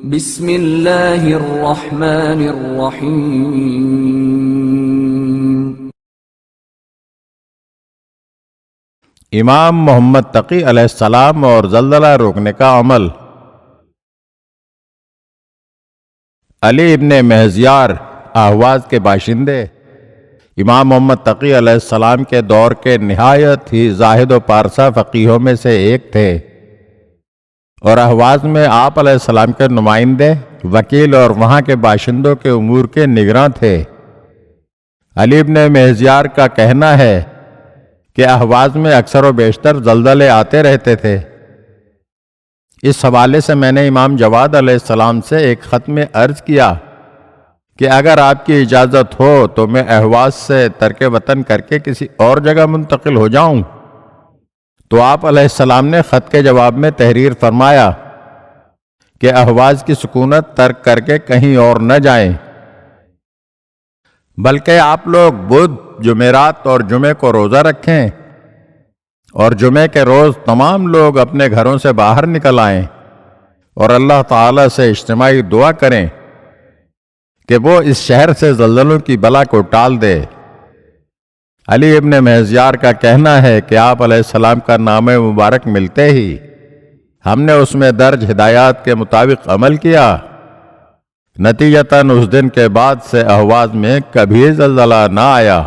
بسم اللہ الرحمن الرحیم۔ امام محمد تقی علیہ السلام اور زلزلہ روکنے کا عمل۔ علی ابن مہزیار اہواز کے باشندے امام محمد تقی علیہ السلام کے دور کے نہایت ہی زاہد و پارسا فقیہوں میں سے ایک تھے، اور اہواز میں آپ علیہ السلام کے نمائندے، وکیل اور وہاں کے باشندوں کے امور کے نگراں تھے۔ علی ابن مہزیار کا کہنا ہے کہ اہواز میں اکثر و بیشتر زلزلے آتے رہتے تھے۔ اس حوالے سے میں نے امام جواد علیہ السلام سے ایک خط میں عرض کیا کہ اگر آپ کی اجازت ہو تو میں اہواز سے ترک وطن کر کے کسی اور جگہ منتقل ہو جاؤں، تو آپ علیہ السلام نے خط کے جواب میں تحریر فرمایا کہ اہواز کی سکونت ترک کر کے کہیں اور نہ جائیں، بلکہ آپ لوگ بدھ، جمعرات اور جمعے کو روزہ رکھیں، اور جمعے کے روز تمام لوگ اپنے گھروں سے باہر نکل آئیں اور اللہ تعالی سے اجتماعی دعا کریں کہ وہ اس شہر سے زلزلوں کی بلا کو ٹال دے۔ علی ابن مہزیار کا کہنا ہے کہ آپ علیہ السلام کا نام مبارک ملتے ہی ہم نے اس میں درج ہدایات کے مطابق عمل کیا، نتیجتاً اس دن کے بعد سے اہواز میں کبھی زلزلہ نہ آیا۔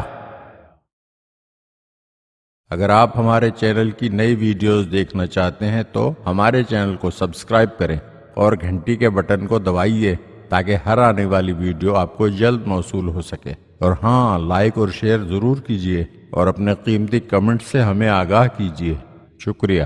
اگر آپ ہمارے چینل کی نئی ویڈیوز دیکھنا چاہتے ہیں تو ہمارے چینل کو سبسکرائب کریں اور گھنٹی کے بٹن کو دبائیے تاکہ ہر آنے والی ویڈیو آپ کو جلد موصول ہو سکے، اور ہاں، لائک اور شیئر ضرور کیجیے اور اپنے قیمتی کمنٹ سے ہمیں آگاہ کیجیے۔ شکریہ۔